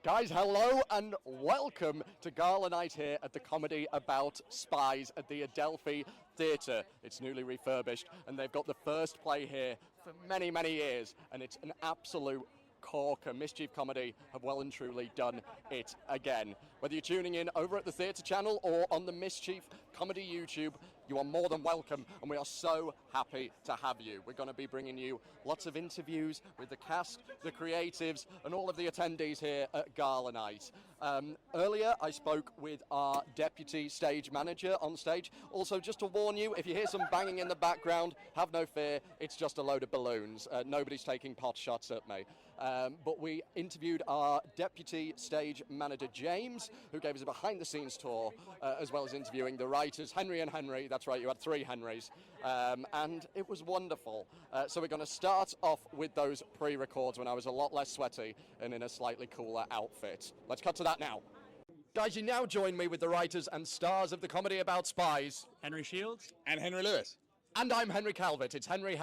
Guys, hello and welcome to Gala night here at the Comedy About Spies at the Adelphi Theatre. It's newly refurbished and they've got the first play here for many, many years, and it's an absolute corker. Mischief Comedy have well and truly done it again. Whether you're tuning in over at the Theatre channel or on the Mischief Comedy YouTube, you are more than welcome, and we are so happy to have you. We're going to be bringing you lots of interviews with the cast, the creatives, and all of the attendees here at Gala night. Earlier, I spoke with our deputy stage manager on stage. Also, just to warn you, if you hear some banging in the background, have no fear, it's just a load of balloons. Nobody's taking pot shots at me. But we interviewed our deputy stage manager, James, who gave us a behind-the-scenes tour, as well as interviewing the writers, Henry and Henry. That's right, you had three Henrys. And it was wonderful. So we're going to start off with those pre-records when I was a lot less sweaty and in a slightly cooler outfit. Let's cut to that now. Guys, you now join me with the writers and stars of the Comedy About Spies, Henry Shields and Henry Lewis. And I'm Henry Calvert. It's Henry,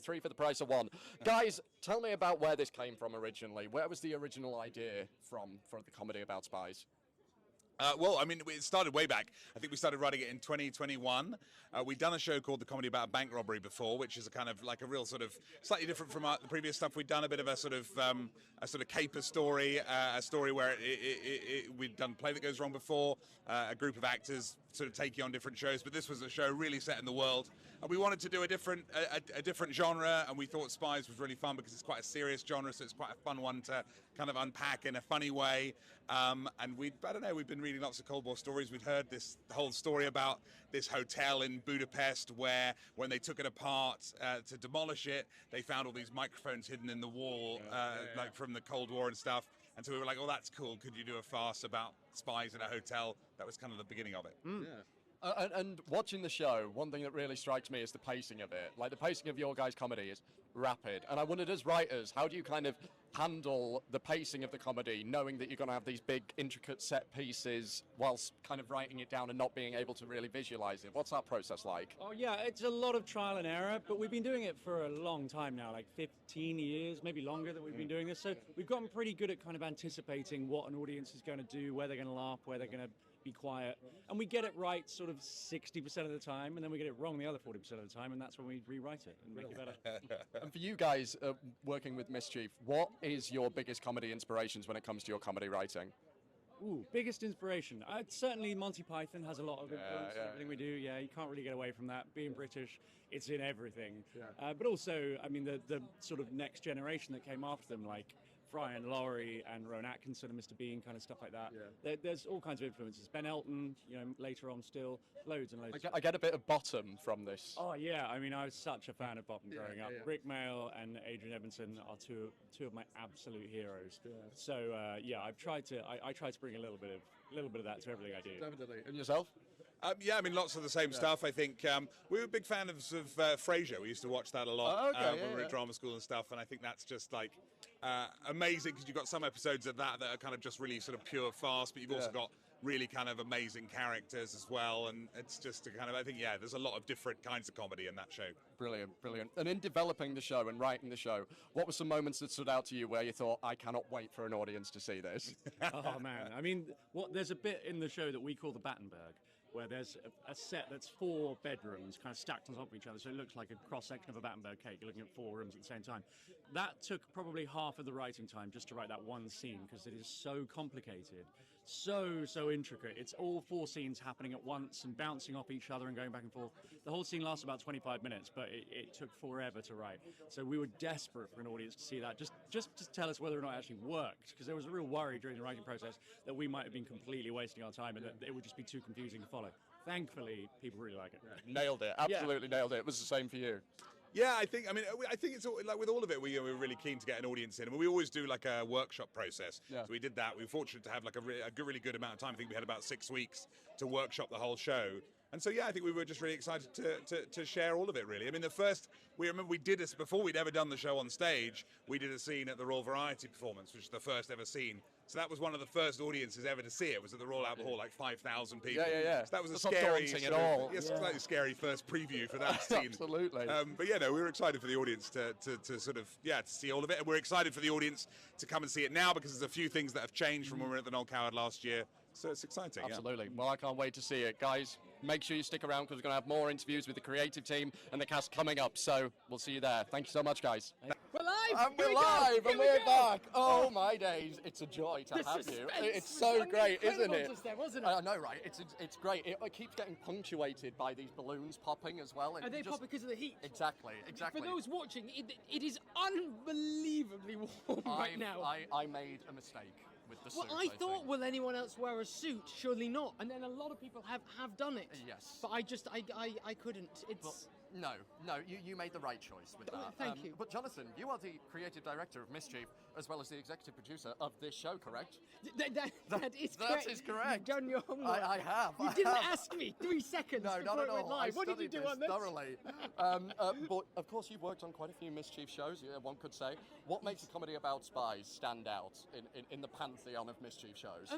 three for the price of one. Guys, tell me about where this came from originally. Where was the original idea from for the Comedy About Spies? It started way back. I think we started writing it in 2021. We'd done a show called The Comedy About a Bank Robbery before, which is a kind of like a real sort of slightly different from the previous stuff we'd done. A bit of a sort of caper story, a story where we'd done Play That Goes Wrong before, a group of actors sort of taking on different shows, but this was a show really set in the world, and we wanted to do a different genre, and we thought Spies was really fun because it's quite a serious genre, so it's quite a fun one to kind of unpack in a funny way. And we've been reading lots of Cold War stories. We'd heard the whole story about this hotel in Budapest where when they took it apart to demolish it, they found all these microphones hidden in the wall, like from the Cold War and stuff. And so we were like, oh, that's cool. Could you do a farce about spies in a hotel? That was kind of the beginning of it. Yeah. And watching the show, one thing that really strikes me is the pacing of it. Like, the pacing of your guys' comedy is rapid. And I wondered, as writers, how do you kind of handle the pacing of the comedy, knowing that you're going to have these big, intricate set pieces whilst kind of writing it down and not being able to really visualize it? What's that process like? Oh, yeah, it's a lot of trial and error, but we've been doing it for a long time now, like 15 years, maybe longer that we've been doing this. So we've gotten pretty good at kind of anticipating what an audience is going to do, where they're going to laugh, where they're going to be quiet, and we get it right sort of 60% of the time, and then we get it wrong the other 40% of the time, and that's when we rewrite it and make it better. And for you guys working with Mischief, what is your biggest comedy inspirations when it comes to your comedy writing? Ooh, biggest inspiration. Certainly Monty Python has a lot of influence in everything we do. Yeah, you can't really get away from that. Being British, it's in everything. Yeah. But also, I mean, the sort of next generation that came after them, like Fry and Laurie and Rowan Atkinson and Mr. Bean, kind of stuff like that. Yeah. There's all kinds of influences. Ben Elton, later on still, loads and loads. I get a bit of Bottom from this. Oh, yeah. I mean, I was such a fan of Bottom growing up. Rick Mayall and Adrian Evanson are two of my absolute heroes. Yeah. So, I try to bring a little bit of that to everything I do. Definitely. And yourself? Lots of the same stuff. I think we were big fans of Frasier. We used to watch that a lot when we were at drama school and stuff, and I think that's just like amazing because you've got some episodes of that are kind of just really sort of pure farce, but you've also got really kind of amazing characters as well, and it's just a kind of, I think, there's a lot of different kinds of comedy in that show. Brilliant. And in developing the show and writing the show, what were some moments that stood out to you where you thought, I cannot wait for an audience to see this? Oh, man. I mean, there's a bit in the show that we call the Battenberg, where there's a set that's 4 bedrooms kind of stacked on top of each other, so it looks like a cross-section of a Battenberg cake. You're looking at 4 rooms at the same time. That took probably half of the writing time just to write that one scene, because it is so complicated, so intricate. It's all 4 scenes happening at once and bouncing off each other and going back and forth. The whole scene lasts about 25 minutes, but it took forever to write. So we were desperate for an audience to see that, just to tell us whether or not it actually worked, because there was a real worry during the writing process that we might have been completely wasting our time and that it would just be too confusing to follow. Thankfully, people really like it. Nailed it. Absolutely nailed it. It was the same for you. Yeah, I think it's all, like with all of it, we were really keen to get an audience in. I mean, we always do like a workshop process. Yeah. So we did that. We were fortunate to have like a really good amount of time. I think we had about 6 weeks to workshop the whole show. And so, yeah, I think we were just really excited to share all of it, really. I mean, we remember we did this before we'd ever done the show on stage. We did a scene at the Royal Variety performance, which is the first ever scene. So that was one of the first audiences ever to see it. Was at the Royal Albert Hall, like 5,000 people. Yeah. So that was That's a not scary, daunting at all. slightly scary first preview for that scene. Absolutely. But yeah, no, we were excited for the audience to sort of, to see all of it. And we're excited for the audience to come and see it now because there's a few things that have changed from when we were at the Noel Coward last year. So it's exciting. Absolutely. Well, I can't wait to see it. Guys, make sure you stick around because we're going to have more interviews with the creative team and the cast coming up. So we'll see you there. Thank you so much, guys. We're live! And we're live and we're back. Oh my days, it's a joy to have you. It's so great, isn't it? Just there, wasn't it? I know, right? It's great. It keeps getting punctuated by these balloons popping as well. Are they pop because of the heat? Exactly. For those watching, it is unbelievably warm right now. I made a mistake with the suit. Well, I thought, will anyone else wear a suit? Surely not. And then a lot of people have done it. Yes. But I couldn't. It's... No, you made the right choice with that. Thank you. But Jonathan, you are the creative director of Mischief, as well as the executive producer of this show, correct? That is correct. That is correct. You've done your homework. I have. You didn't ask me 3 seconds No, before not at it went all. live. What did you do on this? Thoroughly. But of course, you've worked on quite a few Mischief shows. One could say. What makes a comedy about spies stand out in the pantheon of Mischief shows?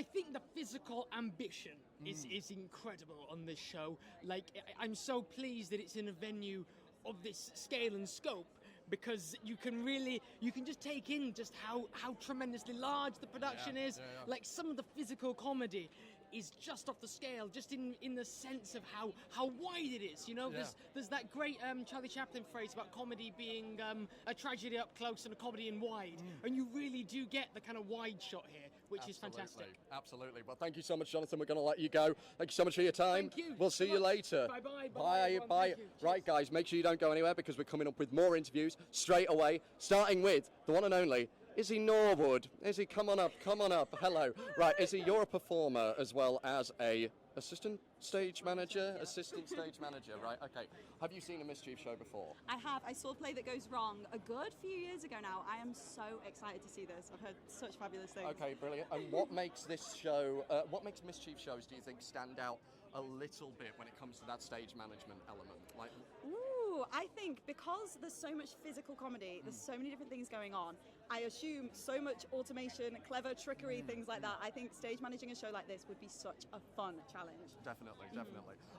I think the physical ambition is incredible on this show. Like, I'm so pleased that it's in a venue of this scale and scope, because you can just take in just how tremendously large the production is. Yeah. Like, some of the physical comedy is just off the scale, just in the sense of how wide it is. You know, there's that great Charlie Chaplin phrase about comedy being a tragedy up close and a comedy in wide, and you really do get the kind of wide shot here, which is fantastic. Absolutely. Well, thank you so much, Jonathan. We're going to let you go. Thank you so much for your time. Thank you. We'll see you later. Bye. Bye. Right, guys, make sure you don't go anywhere because we're coming up with more interviews straight away, starting with the one and only Izzy Norwood. Izzy, come on up. Hello. Right, Izzy, you're a performer as well as a assistant stage manager, right? Okay. Have you seen a Mischief show before? I have. I saw Play That Goes Wrong a good few years ago now. I am so excited to see this. I've heard such fabulous things. Okay, brilliant. And what makes this show, what makes Mischief shows, do you think, stand out a little bit when it comes to that stage management element? Like, Ooh, I think because there's so much physical comedy, there's so many different things going on. I assume so much automation, clever trickery, things like that. I think stage managing a show like this would be such a fun challenge. Definitely.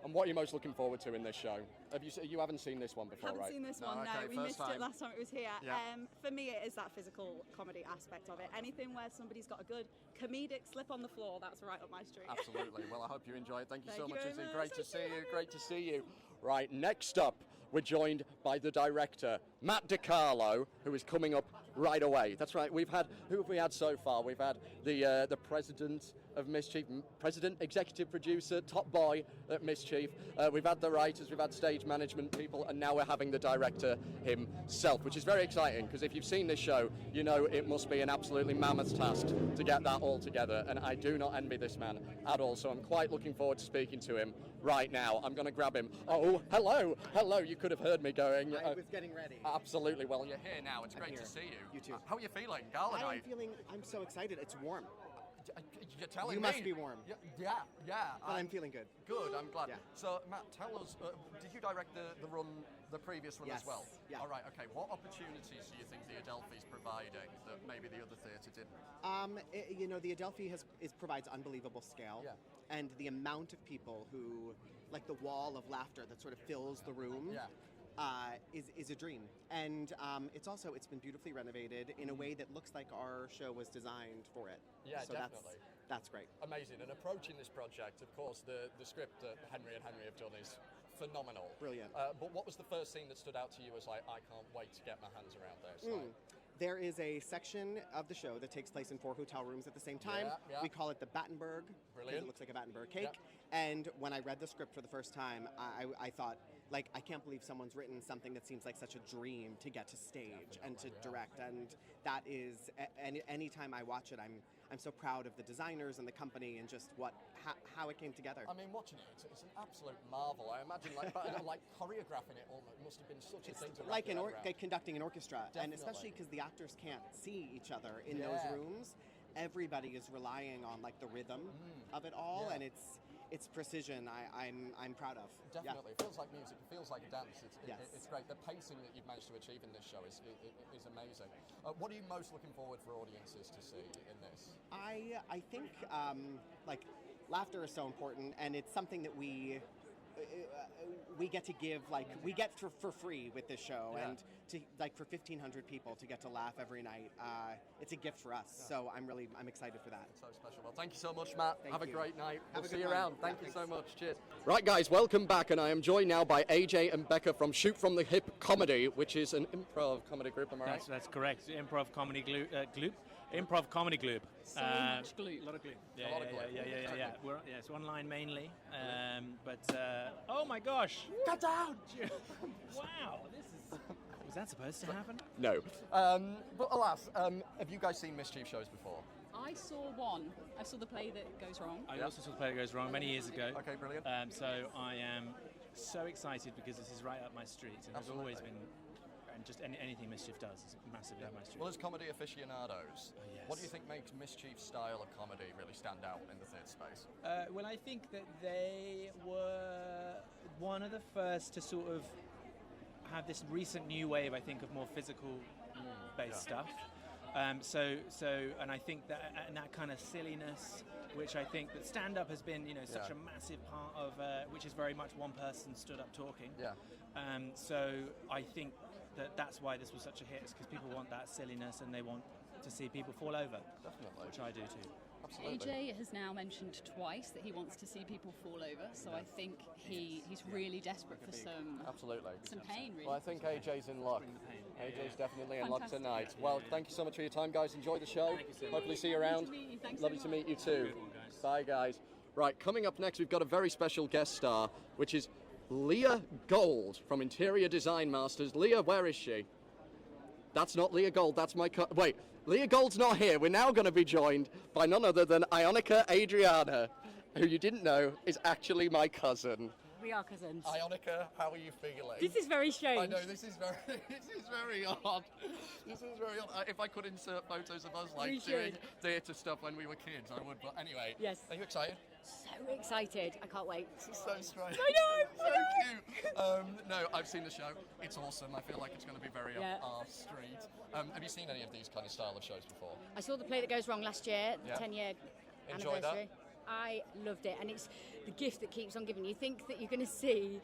And what are you most looking forward to in this show? You haven't seen this one before, Haven't right? seen this one, no. Okay, We first missed it time. last time it was here. Yeah. For me, it is that physical comedy aspect of it. Anything where somebody's got a good comedic slip on the floor, that's right up my street. Absolutely. Well, I hope you enjoy it. Thank you so Thank you much, very Izzy. much. Great to Thank see you. you. Great to see you. Right, next up, we're joined by the director, Matt DiCarlo, who is coming up right away. That's right. Who have we had so far? We've had the president of Mischief, president, executive producer, top boy at Mischief. We've had the writers, we've had stage management people, and now we're having the director himself, which is very exciting because if you've seen this show, you know it must be an absolutely mammoth task to get that all together. And I do not envy this man at all. So I'm quite looking forward to speaking to him right now. I'm going to grab him. Oh, hello. You could have heard me going. I was getting ready. Absolutely. Well, you're here now. It's great here. to see you. You too. How are you feeling? Gala night. I'm so excited. It's warm. You're telling You me. must be warm. Yeah. But I'm feeling good. Good, I'm glad. Yeah. So, Matt, tell us, did you direct the previous run Yes. as well? Yeah. All right, okay. What opportunities do you think the Adelphi's providing that maybe the other theatre didn't? The Adelphi provides unbelievable scale. Yeah. And the amount of people who, like the wall of laughter that sort of fills the room. Yeah. Is a dream, and it's been beautifully renovated in a way that looks like our show was designed for it. Yeah, so definitely. That's great. Amazing. And approaching this project, of course, the script that Henry and Henry have done is phenomenal. Brilliant. But what was the first thing that stood out to you as like, I can't wait to get my hands around this? There is a section of the show that takes place in 4 hotel rooms at the same time. Yeah. We call it the Battenberg. Brilliant. It looks like a Battenberg cake. Yeah. And when I read the script for the first time, I thought, like, I can't believe someone's written something that seems like such a dream to get to stage and to direct. And that is, anytime I watch it, I'm so proud of the designers and the company and just how it came together. I mean, watching it, it's an absolute marvel. I imagine, like choreographing it almost must have been such a thing to like wrap your head around. like conducting an orchestra, and Definitely. especially because the actors can't see each other in those rooms, everybody is relying on like the rhythm of it all, and its precision, I'm proud of. Definitely. It feels like music. It feels like a dance. Yes. It's great. The pacing that you've managed to achieve in this show is amazing. What are you most looking forward for audiences to see in this? I think like laughter is so important, and it's something that we get to give, like we get for free with this show, Yeah. and to like for 1,500 people to get to laugh every night, it's a gift for us. So I'm excited for that. So special. Well, thank you so much, Matt. Thank Have a you. great night. Have We'll a see good you one. around. Yeah, Thank you so thanks. much. Cheers. Right, guys, welcome back, and I am joined now by AJ and Becca from Shoot from the Hip Comedy, which is an improv comedy group. Am I right? That's correct. Improv comedy gloop. Improv comedy gloop. So much glue. A lot of glue. Yeah, A lot of yeah, glue. yeah, yeah. It's online mainly. Oh my gosh! Cut down! Wow, this is. Was that supposed to happen? No. But alas, have you guys seen Mischief shows before? I saw one. I saw the play that goes wrong. I also saw the play that goes wrong many years ago. Okay, brilliant. So I am so excited because this is right up my street, and has Absolutely. always been. And just anything Mischief does is massively up my street. Well, as comedy aficionados, yes. what do you think makes Mischief's style of comedy really stand out in the theatre space? Well, I think that they were one of the first to sort of have this recent new wave, I think, of more physical-based stuff. And I think that and that kind of silliness, which I think that stand-up has been, such a massive part of, which is very much one person stood up talking. Yeah. So I think that's why this was such a hit, is because people want that silliness and they want to see people fall over. Definitely. Which I do too. Absolutely. AJ has now mentioned twice that he wants to see people fall over, so I think he's really desperate for some pain, really. Well, I think AJ's in luck. AJ's definitely in luck Fantastic. tonight. Well, thank you so much for your time, guys. Enjoy the show. Hopefully see you around. Lovely to meet you. Thanks so Lovely to much. meet you too. Bye, guys. Right, coming up next, we've got a very special guest star, which is Leah Gold from Interior Design Masters. Leah, where is she? That's not Leah Gold, that's my wait, Leah Gold's not here. We're now going to be joined by none other than Ionica Adriana, who you didn't know is actually my cousin. We are cousins. Ionica, how are you feeling? This is very strange. I know, this is very odd. This is very odd. If I could insert photos of us We doing should. theatre stuff when we were kids, I would. But anyway, Yes. Are you excited? So excited. I can't wait. This is so strange. I know, So I cute. No, I've seen the show. It's awesome. I feel like it's going to be very Yeah. up our street. Have you seen any of these kind of style of shows before? I saw the play that goes wrong last year, the Yeah. 10-year Enjoyed that? anniversary. I loved it, and it's the gift that keeps on giving. You think that you're going to see,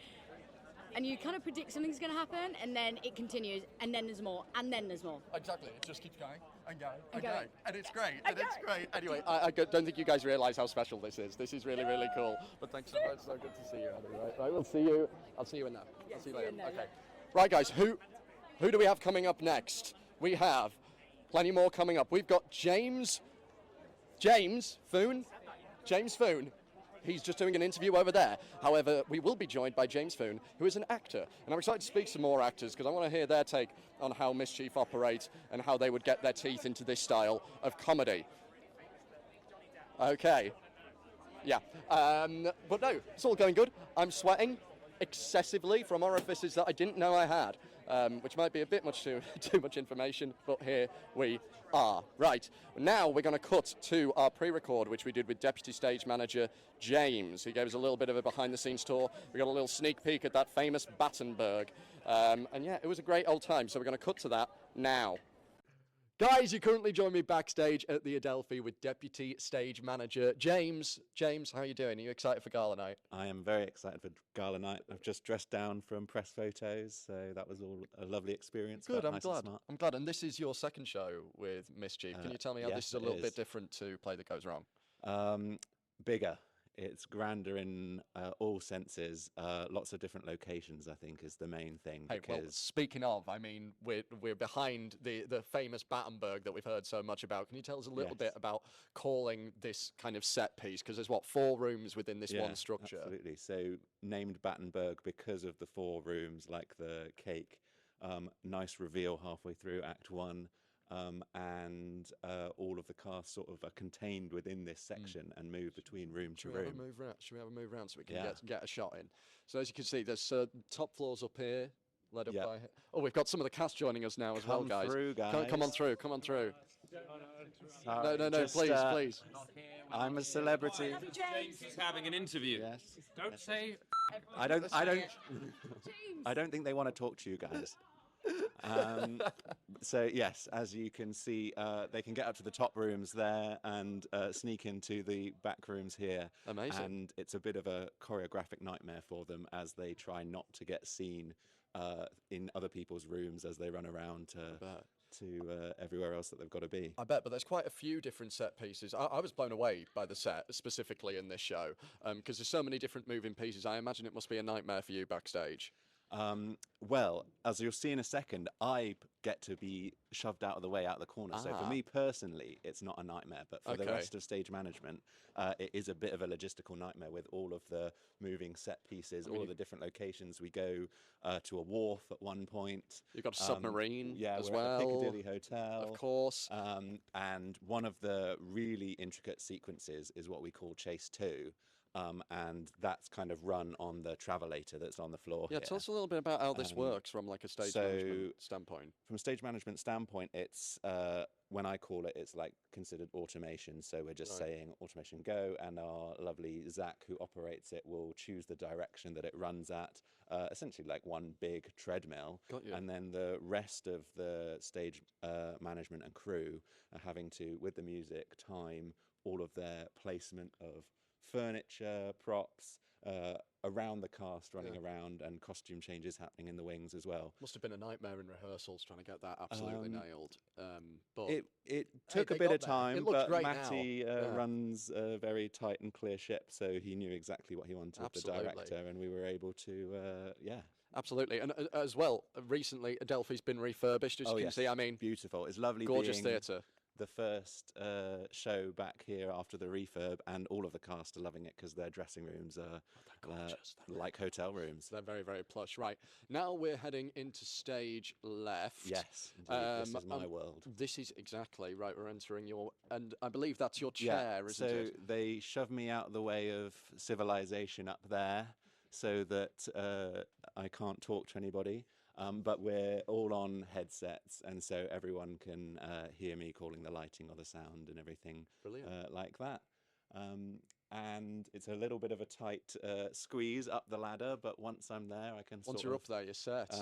and you kind of predict something's going to happen, and then it continues, and then there's more, and then there's more. Exactly. It just keeps going and going and going. going. And it's great. And And it's going. great. Anyway, I don't think you guys realise how special this is. This is really, really cool. But thanks so much. So good to see you, Annie. Right, we'll see you. I'll see you in there. I'll see you see you later. in there, Okay. yeah. Right, guys. Who do we have coming up next? We have plenty more coming up. We've got James Foon. He's just doing an interview over there. However, we will be joined by James Foon, who is an actor. And I'm excited to speak to some more actors because I want to hear their take on how Mischief operates and how they would get their teeth into this style of comedy. Okay. Yeah. But no, it's all going good. I'm sweating excessively from orifices that I didn't know I had, which might be a bit much too much information, but here we are. Right, now we're going to cut to our pre-record, which we did with Deputy Stage Manager James. He gave us a little bit of a behind-the-scenes tour. We got a little sneak peek at that famous Battenberg. And yeah, it was a great old time, so we're going to cut to that now. Guys, you currently join me backstage at the Adelphi with Deputy Stage Manager James. James, how are you doing? Are you excited for Gala night? I am very excited for Gala night. I've just dressed down from press photos, so that was all a lovely experience. Good, but I'm nice and glad. smart. I'm glad. And this is your second show with Mischief. Can you tell me how yes, this is a it little bit is. different to Play That Goes Wrong? Bigger. It's grander in all senses. Lots of different locations, I think, is the main thing. Hey, well, Because speaking of, I mean, we're behind the famous Battenberg that we've heard so much about. Can you tell us a little Yes. bit about calling this kind of set piece? Because there's, 4 rooms within this one structure? Absolutely. So named Battenberg because of the 4 rooms, like the cake. Nice reveal halfway through Act 1. And all of the cast sort of are contained within this section and move between room to Should we have a room. move round? Should we have a move round so we can Yeah. get a shot in? So as you can see, there's top floors up here. led up Yep. by. Oh, we've got some of the cast joining us now as well, Come guys. through, Come on guys. through. Come on through. Sorry, No, just, please, please. I'm a celebrity. James is having an interview. Yes. Don't say. I don't think they want to talk to you guys. So yes, as you can see, they can get up to the top rooms there and sneak into the back rooms here. Amazing. And it's a bit of a choreographic nightmare for them as they try not to get seen in other people's rooms as they run around to everywhere else that they've got to be. I bet, but there's quite a few different set pieces. I was blown away by the set, specifically in this show, because there's so many different moving pieces. I imagine it must be a nightmare for you backstage. Well, as you'll see in a second, I get to be shoved out of the way, out of the corner. So for me personally, it's not a nightmare. But for the rest of stage management, it is a bit of a logistical nightmare with all of the moving set pieces, all of the different locations. We go to a wharf at one point. You've got a submarine as we're well. At the Piccadilly Hotel. Of course. And one of the really intricate sequences is what we call Chase 2. And that's kind of run on the travelator that's on the floor here. Tell us a little bit about how this works from like a stage management standpoint. From a stage management standpoint, it's when I call it, it's like considered automation. So we're just saying automation go, and our lovely Zach who operates it will choose the direction that it runs at, essentially like one big treadmill. Got you. And then the rest of the stage management and crew are having to, with the music, time all of their placement of furniture, props, around the cast running around, and costume changes happening in the wings as well. Must have been a nightmare in rehearsals trying to get that absolutely nailed. But it took a bit of time, It looks but great Matty now. runs a very tight and clear ship, so he knew exactly what he wanted, Absolutely. the director, and we were able to, Absolutely, and as well, recently Adelphi's been refurbished, as you can see. I mean, beautiful. It's lovely. Gorgeous being theatre. The first show back here after the refurb, and all of the cast are loving it because their dressing rooms are like hotel rooms. They're very, very plush. Right, now we're heading into stage left. Yes, indeed. This is my world. This is exactly right. We're entering your, and I believe that's your chair, isn't so it? they shove me out the way of civilization up there so that I can't talk to anybody. But we're all on headsets, and so everyone can hear me calling the lighting or the sound and everything like that. And it's a little bit of a tight squeeze up the ladder, but once I'm there, I can Once you're up there, you're set.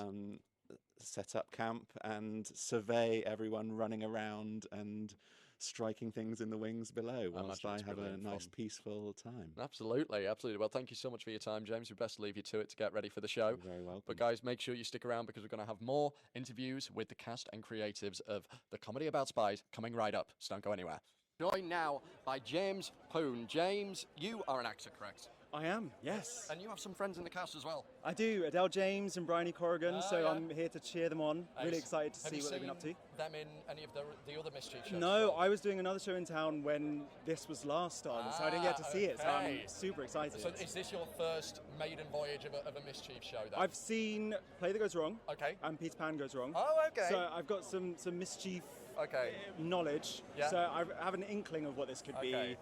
Set up camp and survey everyone running around and striking things in the wings below whilst I have a nice peaceful time. Absolutely, absolutely. Well, thank you so much for your time, James. We best leave you to it to get ready for the show. You're very welcome. But guys, make sure you stick around because we're going to have more interviews with the cast and creatives of the Comedy About Spies coming right up. So don't go anywhere. Joined now by James Poon. James, you are an actor, correct? I am, yes. And you have some friends in the cast as well. I do, Adele James and Bryony Corrigan, so I'm here to cheer them on. Really excited to see what they've been up to. Them in any of the other Mischief shows? No, I was doing another show in town when this was last on, so I didn't get to see it, so I'm super excited. So is this your first maiden voyage of a Mischief show then? I've seen Play That Goes Wrong, okay, and Peter Pan Goes Wrong. Oh, okay. So I've got some Mischief knowledge, so I have an inkling of what this could be And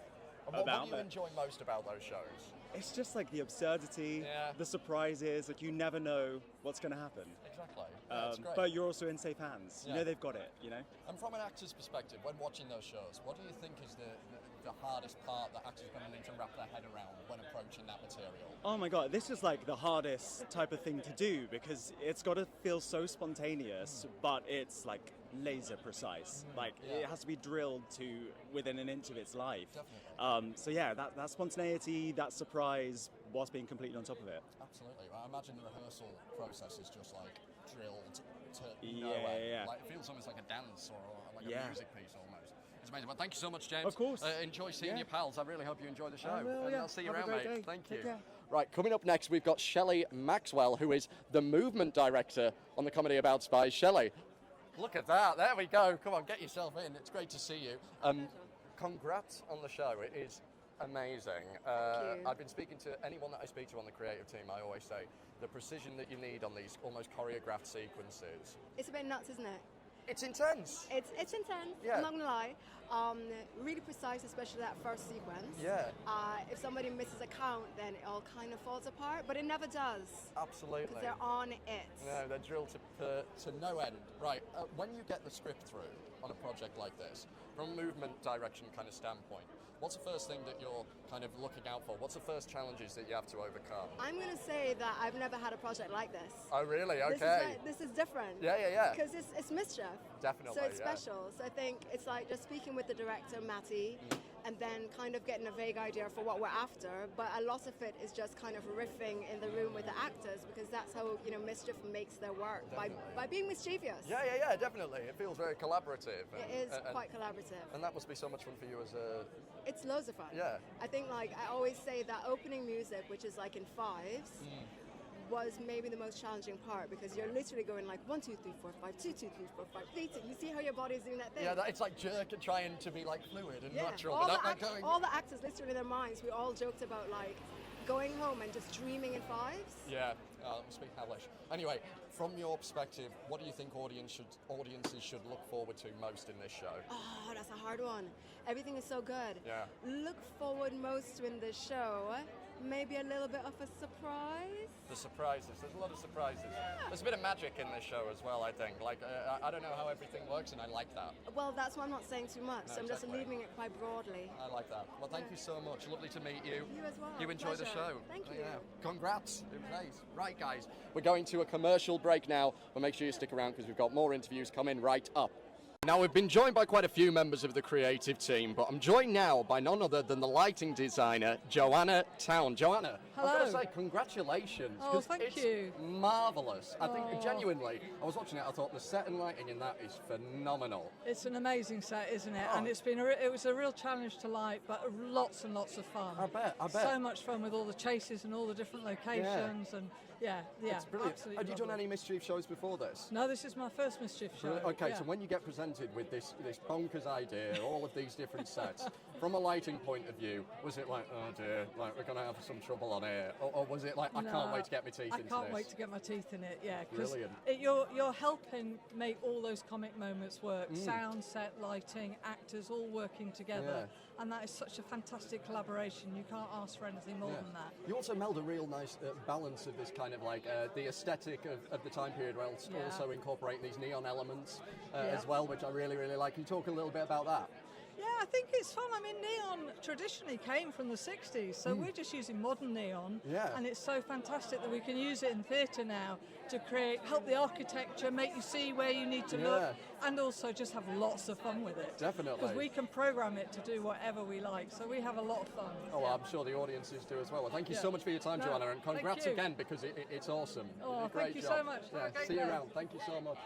about. what do you enjoy most about those shows? It's just like the absurdity, the surprises, like you never know what's going to happen. Exactly. That's great. But you're also in safe hands. You know they've got it, you know? And from an actor's perspective, when watching those shows, what do you think is the hardest part that actors are going to need to wrap their head around when approaching that material? Oh my god, this is like the hardest type of thing to do because it's got to feel so spontaneous, but it's like laser precise. Like it has to be drilled to within an inch of its life. Definitely. So yeah, that spontaneity, that surprise, whilst being completely on top of it. Absolutely. I imagine the rehearsal process is just like drilled to Yeah, nowhere. yeah. Like, it feels almost like a dance or like Yeah. a music piece almost. It's amazing. Well, thank you so much, James. Of course. Enjoy seeing your pals. I really hope you enjoy the show. I will, and yeah. I'll see you Have a around, great mate. day. Thank Take you. care. Right, coming up next, we've got Shelley Maxwell, who is the movement director on the Comedy About Spies. Shelley, look at that. There we go. Come on, get yourself in. It's great to see you. Congrats on the show. It is amazing. I've been speaking to anyone that I speak to on the creative team. I always say the precision that you need on these almost choreographed sequences. It's a bit nuts, isn't it? It's intense. It's intense. Yeah. I'm not gonna lie. really precise, especially that first sequence. Yeah. If somebody misses a count, then it all kind of falls apart, but it never does. Absolutely. Because they're on it. No, they're drilled to no end. Right, when you get the script through on a project like this, from a movement direction kind of standpoint, what's the first thing that you're kind of looking out for? What's the first challenges that you have to overcome? I'm going to say that I've never had a project like this. Oh, really? Okay. This is different. Yeah. Because it's Mischief. Definitely, So it's yeah. special. So I think it's like just speaking with the director, Matty, and then kind of getting a vague idea for what we're after. But a lot of it is just kind of riffing in the room with the actors, because that's how, Mischief makes their work, by being mischievous. Yeah, definitely. It feels very collaborative. It is quite collaborative. And that must be so much fun for you as a... It's loads of fun. Yeah. I think, I always say that opening music, which is like in fives, was maybe the most challenging part, because you're literally going like 1, 2, 3, 4, 5, 2, 2, 3, 4, 5, 3, 2. You see how your body's doing that thing? Yeah, it's like jerk and trying to be like fluid and natural, all but the not going... all the actors, literally in their minds, we all joked about like going home and just dreaming in fives. Yeah, that must be hellish. Anyway, from your perspective, what do you think audiences should look forward to most in this show? Oh, that's a hard one. Everything is so good. Yeah. Look forward most to in this show, maybe a little bit of a surprise. The surprises. There's a lot of surprises. There's a bit of magic in this show as well, I think. I don't know how everything works, and I like that. Well, that's why I'm not saying too much. No, I'm just exactly. leaving it quite broadly. I like that. Well, thank you so much. Lovely to meet you. You as well. You enjoy the Pleasure. show. Thank you. Yeah. Congrats. It was nice. Right, guys. We're going to a commercial break now, but make sure you stick around because we've got more interviews coming right up. Now, we've been joined by quite a few members of the creative team, but I'm joined now by none other than the lighting designer, Joanna Town. Joanna, hello. I've got to say, congratulations. Oh, thank you. Marvellous. I think, genuinely, I was watching it, I thought the set and lighting in that is phenomenal. It's an amazing set, isn't it? Oh. And it was a real challenge to light, but lots and lots of fun. I bet. So much fun with all the chases and all the different locations, and yeah, It's brilliant. absolutely. Had you done lovely. any Mischief shows before this? No, this is my first Mischief show. Okay, yeah. so when you get presented with this bonkers idea, all of these different sets, from a lighting point of view, was it like, oh dear, like we're going to have some trouble on here? Or was it like, I can't wait to get my teeth into this? I can't wait to get my teeth in it, yeah. 'cause Brilliant. You're helping make all those comic moments work. Sound, set, lighting, actors all working together. And that is such a fantastic collaboration. You can't ask for anything more than that. You also meld a real nice balance of this kind of like the aesthetic of the time period, while also incorporating these neon elements as well, which I really, really like. Can you talk a little bit about that? Yeah, I think it's fun. I mean, neon traditionally came from the 60s, so we're just using modern neon. Yeah. And it's so fantastic that we can use it in theatre now to help the architecture, make you see where you need to look, and also just have lots of fun with it. Definitely. Because we can program it to do whatever we like, so we have a lot of fun. Oh, well, I'm sure the audiences do as well. Well, thank you so much for your time, Joanna, and congrats you. again, because it's awesome. Oh, Great thank you job. so much. Yeah, Have a great see you day. around. Thank you so much.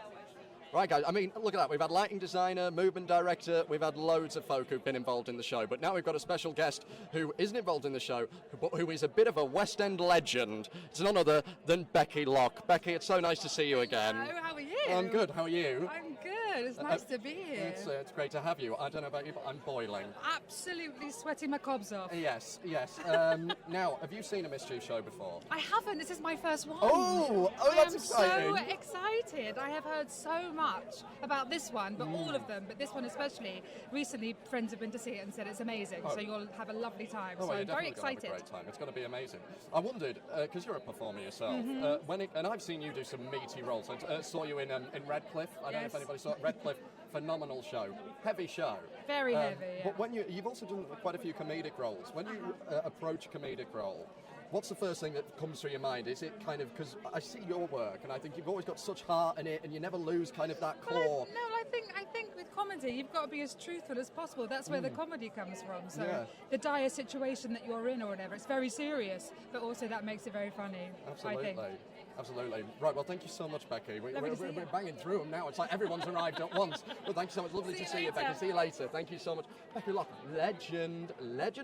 Right, guys, I mean, look at that. We've had lighting designer, movement director, we've had loads of folk who've been involved in the show, but now we've got a special guest who isn't involved in the show, but who is a bit of a West End legend. It's none other than Becky Locke. Becky, it's so nice to see you again. Hello, how are you? I'm good, how are you? I'm good, it's nice to be here. It's great to have you. I don't know about you, but I'm boiling. Absolutely sweating my cobs off. Yes. Now, have you seen a Mischief show before? I haven't, this is my first one. Oh, that's exciting. I am so excited. I have heard so much about this one, but all of them, but this one especially. Recently, friends have been to see it and said it's amazing, so you'll have a lovely time. So well, I'm you're very definitely excited. gonna have a great time. It's going to be amazing. I wondered, because you're a performer yourself, and I've seen you do some meaty roles. I saw you in Redcliffe. I don't know if anybody saw it. Redcliffe, phenomenal show, heavy show. Very heavy, yeah. But when you've also done quite a few comedic roles. When you approach a comedic role, what's the first thing that comes through your mind? Is it kind of, because I see your work and I think you've always got such heart in it and you never lose kind of that core. I think with comedy you've got to be as truthful as possible. That's where the comedy comes from. So the dire situation that you're in or whatever, it's very serious, but also that makes it very funny. Absolutely. I think. Absolutely. Right, well, thank you so much, Becky. We're see you. banging through them now. It's like everyone's arrived at once. Well, thank you so much. Lovely to see you, Becky. See you later. Thank you so much. Becky Locke, legend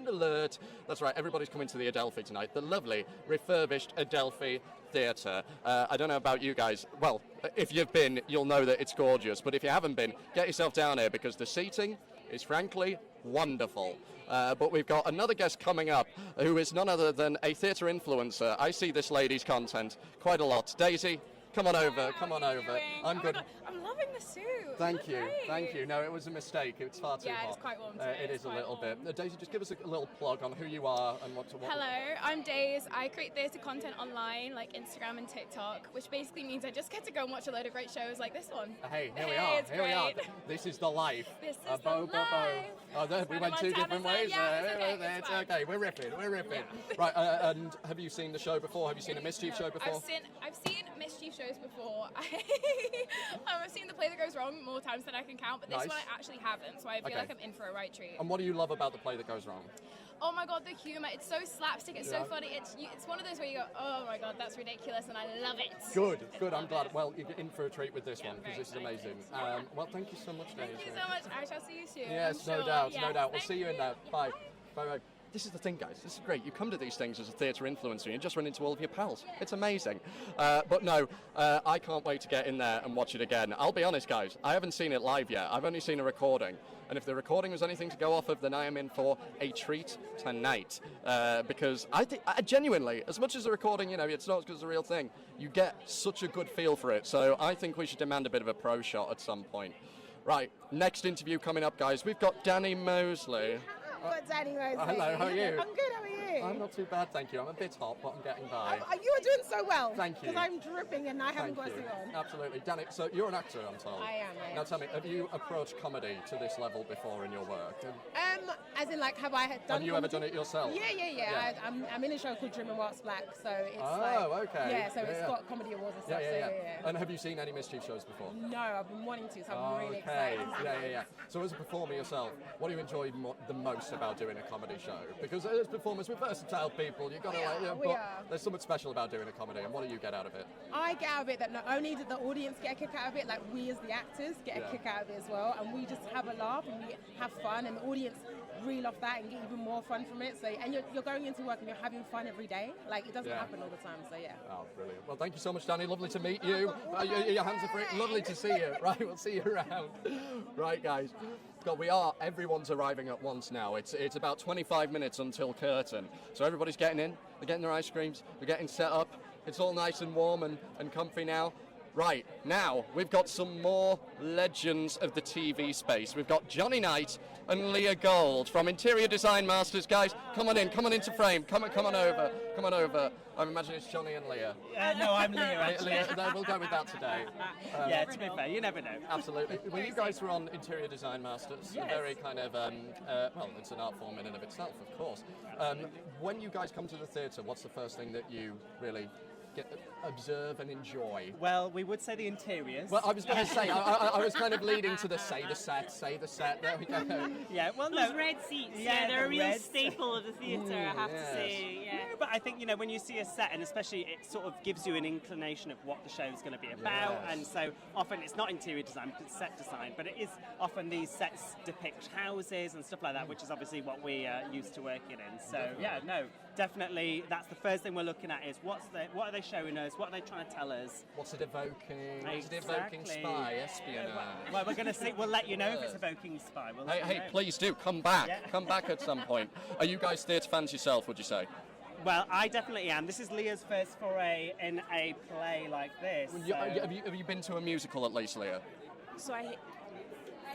alert. That's right, everybody's coming to the Adelphi tonight. The lovely, refurbished Adelphi Theatre. I don't know about you guys. Well, if you've been, you'll know that it's gorgeous. But if you haven't been, get yourself down here because the seating is frankly wonderful. But we've got another guest coming up who is none other than a theatre influencer. I see this lady's content quite a lot. Daisy, Come on over, come on over. I'm good. I'm loving the suit. Thank you, thank you. No, it was a mistake. It's far too hot. Yeah, it's quite warm today. It is a little bit. Daisy, just give us a little plug on who you are and what. Hello, I'm Daisy. I create theatre content online, like Instagram and TikTok, which basically means I just get to go and watch a load of great shows like this one. Hey, here we are. It's Here we are. great. This is the life. This is the life. Oh, there, we went two different ways. Yeah, it's okay. Okay, we're ripping. Yeah. Right, and have you seen the show before? Have you seen a Mischief show before? I've seen Mischief shows before. I've seen The Play That Goes Wrong more times than I can count, but this Nice. one I actually haven't, so I feel Okay. like I'm in for a right treat. And what do you love about The Play That Goes Wrong? Oh my god, the humour, it's so slapstick, it's Yeah. so funny, it's one of those where you go, oh my god, that's ridiculous, and I love it. Good, I I'm love glad. it. Well, you're in for a treat with this one, because very this is amazing. excited. Well, thank you so much, Daisy. Thank you so much, I shall see you soon. Yes, I'm no sure. doubt, Yes, no doubt. We'll thank see you in you. there. Bye. Bye. This is the thing, guys. This is great. You come to these things as a theatre influencer and you just run into all of your pals. It's amazing. But no, I can't wait to get in there and watch it again. I'll be honest, guys. I haven't seen it live yet. I've only seen a recording. And if the recording was anything to go off of, then I am in for a treat tonight. Because I think, genuinely, as much as the recording, it's not because it's a real thing, you get such a good feel for it. So I think we should demand a bit of a pro shot at some point. Right, next interview coming up, guys. We've got Danny Mosley. Got Danny Mosley. Hello, how are you? I'm good, how are you? I'm not too bad, thank you. I'm a bit hot, but I'm getting by. You are doing so well. Thank you. Because I'm dripping and I haven't Thank got you. it on. Absolutely. Danny, so you're an actor, I'm told. I am. Now tell me, have you approached comedy to this level before in your work? As in, like, have I done Have you ever comedy? done it yourself? Yeah. I'm in a show called Dreaming Whilst Black, so it's okay. Yeah, so it's Yeah. got comedy awards and stuff, yeah. And have you seen any Mischief shows before? No, I've been wanting to, so I'm really excited. Yeah. So as a performer yourself, what do you enjoy the most about doing a comedy show? Because as performers, we're versatile people. You've got to we but are. there's something special about doing a comedy, and what do you get out of it? I get out of it that not only did the audience get a kick out of it, like we as the actors get a kick out of it as well, and we just have a laugh and we have fun, and the audience reel off that and get even more fun from it. So, and you're going into work and you're having fun every day. Like it doesn't happen all the time. So yeah. Oh, brilliant. Well, thank you so much, Danny. Lovely to meet you. Your hands are free. Lovely to see you. Right, we'll see you around. Right, guys. God, everyone's arriving at once now. It's about 25 minutes until curtain. So everybody's getting in. They're getting their ice creams. They're getting set up. It's all nice and warm and comfy now. Right, now we've got some more legends of the TV space. We've got Johnny Knight and Leah Gold from Interior Design Masters. Guys, come on into frame. Come on over. I imagine it's Johnny and Leah. No, I'm Leah, actually. Leah, no, we'll go with that today. Yeah, to be fair, you never know. Absolutely. Well, you guys were on Interior Design Masters. Yes. A very kind of, well, it's an art form in and of itself, of course. When you guys come to the theatre, what's the first thing that you really observe and enjoy? Well, we would say the interiors. Well, I was going to say, I was kind of leading to say the set. There we go. Yeah, well, Those red seats, they're a real red staple of the theatre, I have to say. Yeah. No, but I think, when you see a set, and especially it sort of gives you an inclination of what the show's going to be about, and so often it's not interior design, but it's set design, but it is often these sets depict houses and stuff like that, which is obviously what we used to working in. So, definitely that's the first thing we're looking at is what are they showing us, what are they trying to tell us. What's it evoking? What's it evoking spy, espionage? Well, we're going to see, we'll let you know if it's evoking spy. We'll let you Hey, know. please do, come back. Yeah. Come back at some point. Are you guys theatre fans yourself, would you say? Well, I definitely am. This is Leah's first foray in a play like this. So. Have you been to a musical at least, Leah? So I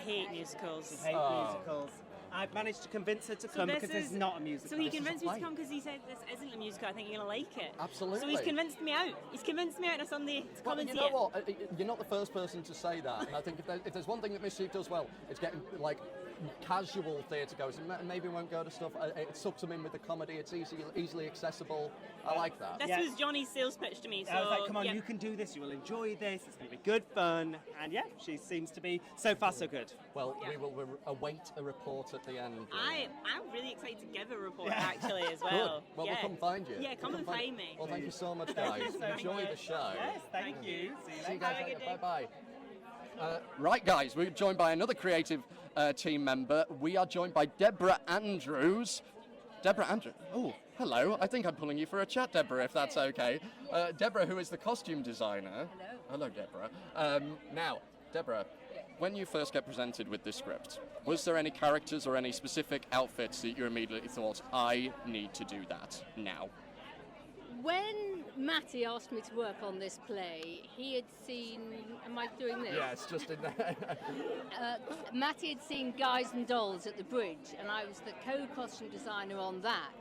hate musicals. Hate musicals. I've managed to convince her to come because it's not a musical. So he convinced me to come because he said this isn't a musical. I think you're going to like it. Absolutely. So he's convinced me out. He's convinced me out on a Sunday to come and you see know it. what? You're not the first person to say that. And I think if there's one thing that Mischief does well, it's getting casual theatre goers, and maybe won't go to stuff. It sucks them in with the comedy. It's easily accessible. I like that. This was Johnny's sales pitch to me. So I was like, come on, you can do this. You will enjoy this. It's going to be good fun. And she seems to be so far so good. Well, we will await a report at the end. I'm really excited to give a report actually as well. Good. Well, we'll come find you. Yeah, come and find me. Well, thank you so much, guys. Enjoy the show. Yes, thank you. See you guys later. Bye-bye. Right, guys, we're joined by another creative team member. We are joined by Deborah Andrews. Deborah Andrews. Oh, hello. I think I'm pulling you for a chat, Deborah, if that's okay. Deborah, who is the costume designer. Hello, Deborah. Now, Deborah, when you first get presented with this script, was there any characters or any specific outfits that you immediately thought, I need to do that now? When Matty asked me to work on this play. He had seen. Am I doing this? Yeah, it's just in there. Matty had seen Guys and Dolls at the Bridge, and I was the co-costume designer on that.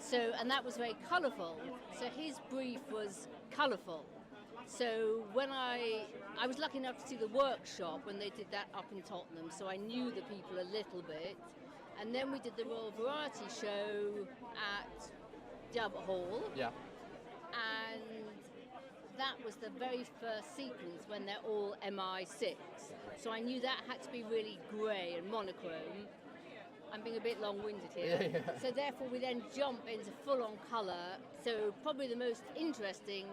So, and that was very colourful. So his brief was colourful. So when I was lucky enough to see the workshop when they did that up in Tottenham, so I knew the people a little bit. And then we did the Royal Variety Show at Dub Hall. Yeah. And that was the very first sequence when they're all MI6. So I knew that had to be really grey and monochrome. I'm being a bit long-winded here. Yeah. So therefore we then jump into full-on colour. So probably the most interesting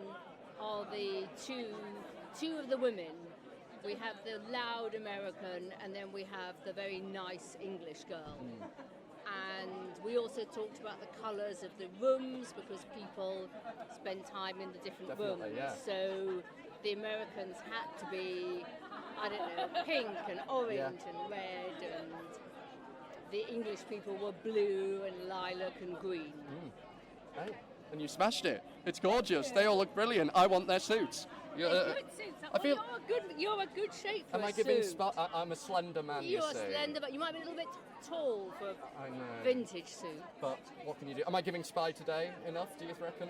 are the two of the women. We have the loud American and then we have the very nice English girl. And we also talked about the colours of the rooms because people spend time in the different rooms. Yeah. So the Americans had to be, I don't know, pink and orange and red, and the English people were blue and lilac and green. Hey, and you smashed it. It's gorgeous. They all look brilliant. I want their suits. Good suits. I feel. You're a good shape for Am a I giving? suit. I'm a slender man. You're you see. slender, but you might be a little bit tall for I know. a vintage suit. But what can you do? Am I giving Spy today enough? Do you reckon?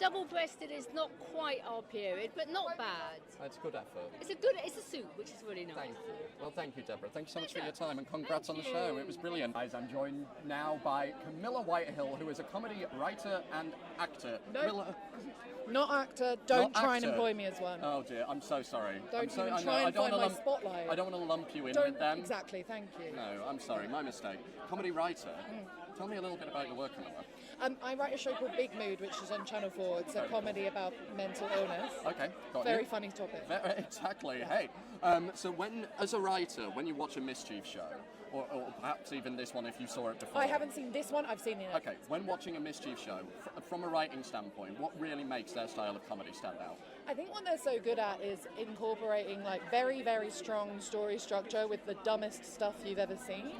Double-breasted is not quite our period, but not bad. That's good effort. It's a suit, which is really nice. Thank you. Well, thank you, Deborah. Thank you so much for your time, and congrats on the show. It was brilliant. Guys, I'm joined now by Camilla Whitehill, who is a comedy writer and actor. No. Camilla, Not actor. Don't Not try and actor. employ me as one. Oh dear, I'm so sorry. Don't I'm so, even I know, try I and don't find wanna my spotlight. I don't want to lump you in Don't with them. exactly. Thank you. No, I'm sorry, my mistake. Comedy writer. Tell me a little bit about your work, Camilla. I write a show called Big Mood, which is on Channel 4. It's a comedy about mental illness. Okay, got Very you. funny topic. Exactly. Hey, so when, as a writer, when you watch a Mischief show, or perhaps even this one if you saw it before. I haven't seen this one. I've seen the other. Okay, when watching a Mischief show, from a writing standpoint, what really makes their style of comedy stand out? I think what they're so good at is incorporating like very, very strong story structure with the dumbest stuff you've ever seen.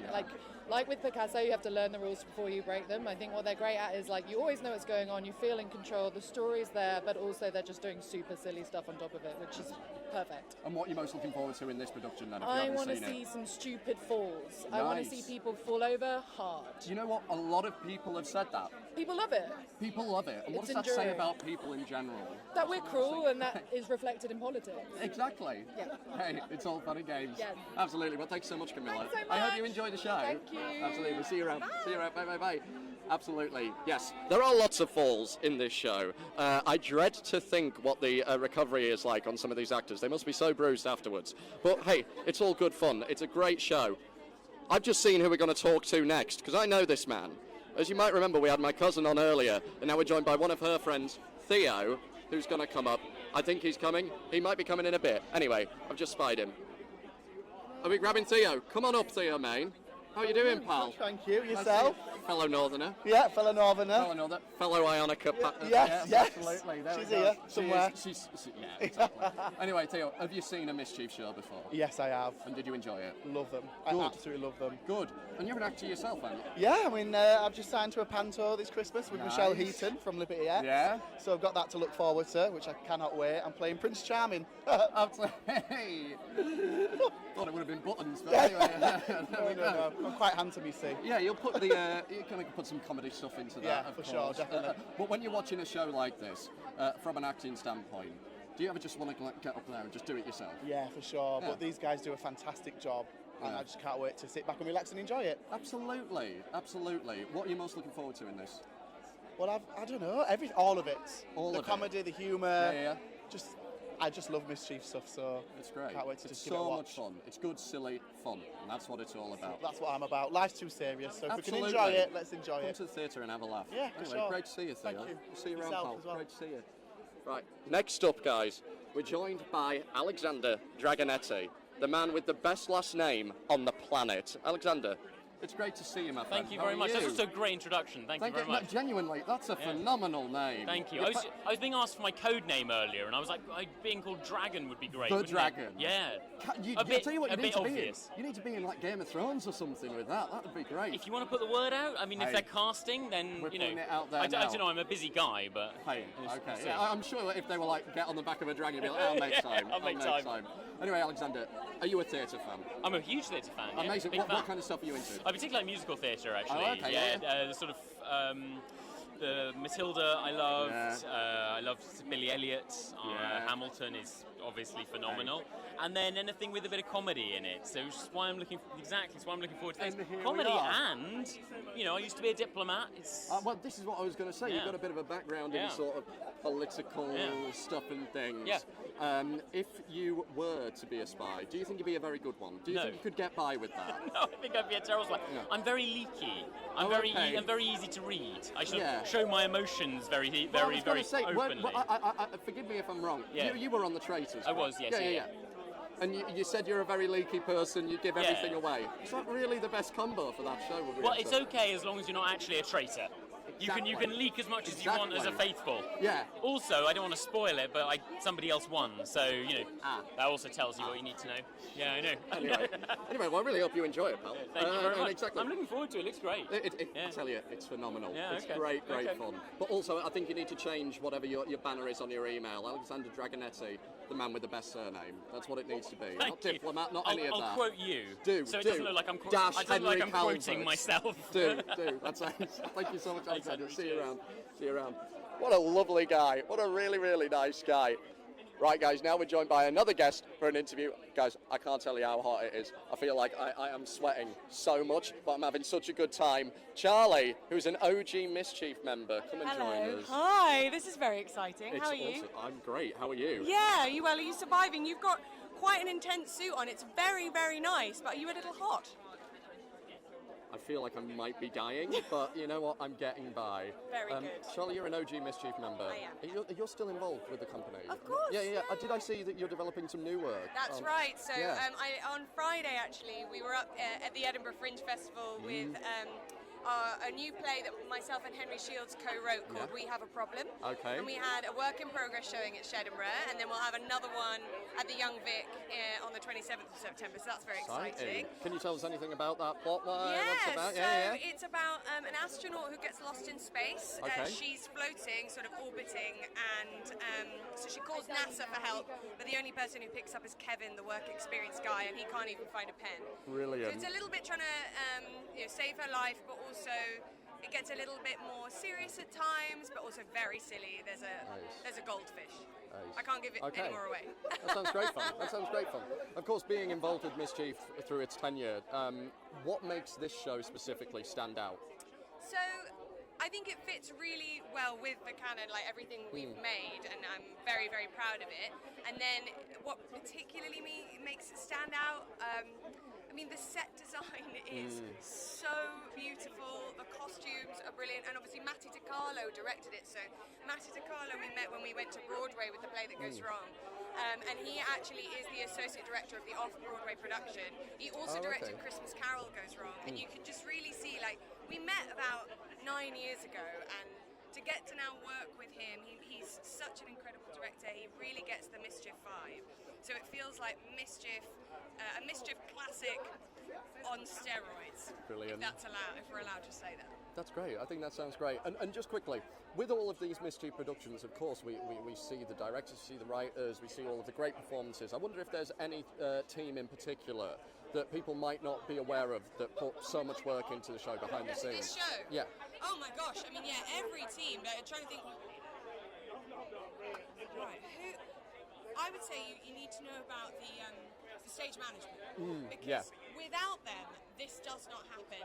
Like with Picasso, you have to learn the rules before you break them. I think what they're great at is like you always know what's going on, you feel in control, the story's there, but also they're just doing super silly stuff on top of it, which is perfect. And what are you most looking forward to in this production then? If you I haven't want to seen see it? some stupid falls. I want to Nice. see people fall over hard. Do you know what? A lot of people have said that. People love it. People love it. And what It's does that say enduring. about people in general? That we're cruel and that is reflected in politics. Exactly. Yeah. Hey, it's all fun and games. Yes. Absolutely. Well, thanks so much, Camilla. Thanks so I hope you much. enjoy the show. Thank you. Absolutely. We'll see you around. See you around. Bye, bye, bye. Absolutely. Yes. There are lots of falls in this show. I dread to think what the recovery is like on some of these actors. They must be so bruised afterwards. But hey, it's all good fun. It's a great show. I've just seen who we're going to talk to next, because I know this man. As you might remember, we had my cousin on earlier, and now we're joined by one of her friends, Theo, who's going to come up. I think he's coming. He might be coming in a bit. Anyway, I've just spied him. Are we grabbing Theo? Come on up, Theo, mate. How are you doing, pal? Thank you. Yourself? Fellow Northerner. Yeah, fellow Northerner. Fellow Northerner. Fellow Ionica. Yes, yes. Absolutely. There She's we go. here, She somewhere. is- yeah, exactly. Anyway, Theo, have you seen a Mischief show before? Yes, I have. And did you enjoy it? Love them. Good. I absolutely love them. Good. And you're an actor yourself, aren't you? Yeah, I mean, I've just signed to a panto this Christmas with Michelle Nice. Heaton from Liberty X. Yeah. So I've got that to look forward to, which I cannot wait. I'm playing Prince Charming. Hey! Thought it would have been buttons, but anyway. No. I'm quite handsome, you see. Yeah, you'll put the you kind of put some comedy stuff into that. Yeah, of for course. sure, definitely. But when you're watching a show like this, from an acting standpoint, do you ever just want to get up there and just do it yourself? Yeah, for sure. Yeah. But these guys do a fantastic job, and Yeah. I just can't wait to sit back and relax and enjoy it. Absolutely, absolutely. What are you most looking forward to in this? Well, I don't know, all of it. All the of it. comedy, the humour. Yeah. I just love Mischief stuff, so It's great. can't wait to It's just give it a so watch. much fun. It's good, silly fun, and that's what it's all about. That's what I'm about. Life's too serious, so if we can Absolutely. enjoy it, let's enjoy Come it. to the theatre and have a laugh. Yeah, for anyway, sure. great to see you, Theo. Thank you. See you around, Yourself pal. as well. Great to see you. Right, next up, guys, we're joined by Alexander Dragonetti, the man with the best last name on the planet. Alexander, It's great to see you, my friend. Thank you How very are much. That's you? also a great introduction. Thank you very No, much. genuinely, that's a phenomenal name. Thank you. You're I was being asked for my code name earlier, and I was like, being called Dragon would be great. The wouldn't Dragon. It? Yeah. I'll tell you what, a you need bit to be in. obvious. You need to be in like Game of Thrones or something with that. That would be great. If you want to put the word out, I mean, Hey, if they're casting, then we're you know. putting it out there I now. don't know. I'm a busy guy, but Hey, we'll okay. see. Yeah, I'm sure that if they were like, get on the back of a dragon, you'd be like, I'll make time. I'll make time. Anyway, Alexander, are you a theatre fan? I'm a huge theatre fan. Yeah. Amazing. Big What fan. kind of stuff are you into? I particularly like musical theatre, actually. Oh, okay, yeah. The sort of the Matilda I loved. I loved Billy Elliot. Hamilton is obviously phenomenal. And then anything with a bit of comedy in it. So it's why I'm looking forward to this. And here we Comedy are. and, you know, I used to be a diplomat. It's Well, this is what I was going to say. You've got a bit of a background in sort of political stuff and things. Yeah. If you were to be a spy, do you think you'd be a very good one? Do you No. think you could get by with that? No, I think I'd be a terrible spy. Yeah. I'm very leaky. I'm okay. I'm very easy to read. I should Yeah. show my emotions very Well, I was very gonna say, openly. forgive me if I'm wrong. Yeah. You were on the Traitors. I was, yes, Yeah. And you said you're a very leaky person. You give everything away. Is that really the best combo for that show? would we Well, have it's said? okay as long as you're not actually a traitor. You can leak as much as you want as a faithful. Yeah. Also, I don't want to spoil it, but somebody else won, so you know that also tells you what you need to know. Yeah, I know. Anyway, well, I really hope you enjoy it, pal. Thank you very much. Exactly. I'm looking forward to it. It looks great. I tell you, it's phenomenal. Yeah, it's okay. great Okay. fun. But also, I think you need to change whatever your banner is on your email. Alexander Dragonetti, the man with the best surname. That's what it needs to be. Thank Not you. diplomat, not I'll, any of I'll that. quote you. So it do. doesn't look like I'm Dash I don't like I'm Henry quoting Calvert. myself. Do. That's nice. Thank you so much, Alexander. Henry, See you cheers. around. See you around. What a lovely guy. What a really, really nice guy. Right, guys, now we're joined by another guest for an interview. Guys, I can't tell you how hot it is. I feel like I am sweating so much, but I'm having such a good time. Charlie, who's an OG Mischief member, come and join us. Hi, this is very exciting. It's How are you? awesome. I'm great. How are you? Yeah, are you surviving? You've got quite an intense suit on. It's very, very nice, but are you a little hot? I feel like I might be dying, but you know what? I'm getting by. Very good. Charlie, you're an OG Mischief member. I am. You're still involved with the company? Of course. Yeah. Did I see that you're developing some new work? That's right. So yeah. on Friday, actually, we were up at the Edinburgh Fringe Festival with a new play that myself and Henry Shields co-wrote called We Have a Problem. Okay. And we had a work in progress showing at Edinburgh, and then we'll have another one at the Young Vic on the 27th of September, so that's very exciting. Can you tell us anything about that plot? Yeah, What's about? so it's about an astronaut who gets lost in space. Okay. She's floating, sort of orbiting, and so she calls NASA for help, but the only person who picks up is Kevin, the work experienced guy, and he can't even find a pen. Brilliant. So it's a little bit trying to save her life, but also it gets a little bit more serious at times, but also very silly. There's a goldfish. I can't give it any more away. That sounds great fun. Of course, being involved with Mischief through its tenure, what makes this show specifically stand out? So I think it fits really well with the canon, like everything we've made, and I'm very, very proud of it. And then what particularly makes it stand out, I mean, the set design is so beautiful, the costumes are brilliant, and obviously Matty DiCarlo directed it, so Matty DiCarlo we met when we went to Broadway with The Play That Goes Wrong, and he actually is the associate director of the off-Broadway production. He also directed Christmas Carol Goes Wrong, and you could just really see, like, we met about 9 years ago, and to get to now work with him, he's such an incredible director, he really gets the Mischief vibe. So it feels like Mischief, a Mischief classic on steroids. Brilliant. If we're allowed to say that. That's great. I think that sounds great. And just quickly, with all of these Mischief productions, of course, we see the directors, we see the writers, we see all of the great performances. I wonder if there's any team in particular that people might not be aware of that put so much work into the show behind the scenes. This show? Yeah. Oh my gosh, I mean, yeah, every team, but I'm trying to think. Right, I would say you need to know about the stage management. Because without them, this does not happen.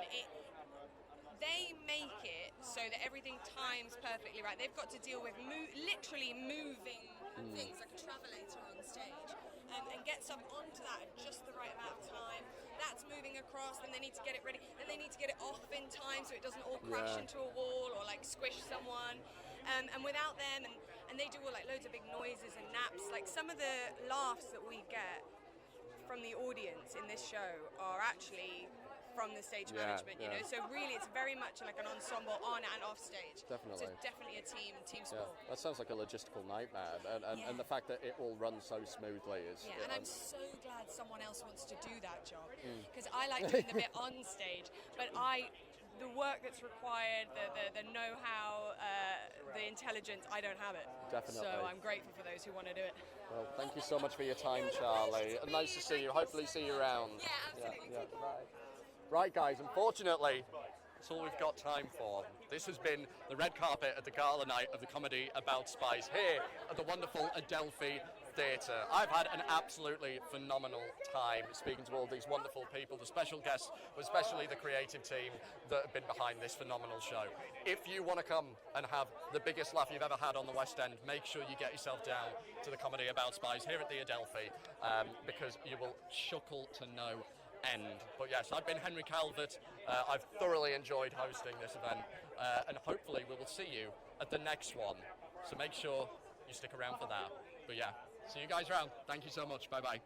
They make it so that everything times perfectly right. They've got to deal with literally moving things like a travelator on stage and get stuff onto that at just the right amount of time. That's moving across, then they need to get it ready, then they need to get it off in time so it doesn't all crash into a wall or like squish someone. And without them, and they do all like loads of big noises and naps, like some of the laughs that we get from the audience in this show are actually from the stage Yeah, management, you yeah. know. So really, it's very much like an ensemble on and off stage. Definitely. So it's definitely a team Yeah, sport. that sounds like a logistical nightmare, and the fact that it all runs so smoothly is. Yeah, and I'm so glad someone else wants to do that job, Mm. because I like doing the bit on stage, but the work that's required, the know-how, the intelligence, I don't have it. Definitely. So I'm grateful for those who want to do it. Well, thank you so much for your time, Charlie. And nice to see you. Hopefully, see you around. Yeah, absolutely. Yeah, bye. Right, guys. Unfortunately, that's all we've got time for. This has been the red carpet at the Gala night of the Comedy About Spies here at the wonderful Adelphi Theatre. I've had an absolutely phenomenal time speaking to all these wonderful people, the special guests, especially the creative team that have been behind this phenomenal show. If you want to come and have the biggest laugh you've ever had on the West End, make sure you get yourself down to the Comedy About Spies here at the Adelphi, because you will chuckle to no end. But yes, I've been Henry Calvert. I've thoroughly enjoyed hosting this event, and hopefully we will see you at the next one. So make sure you stick around for that. But yeah, see you guys around. Thank you so much. Bye bye.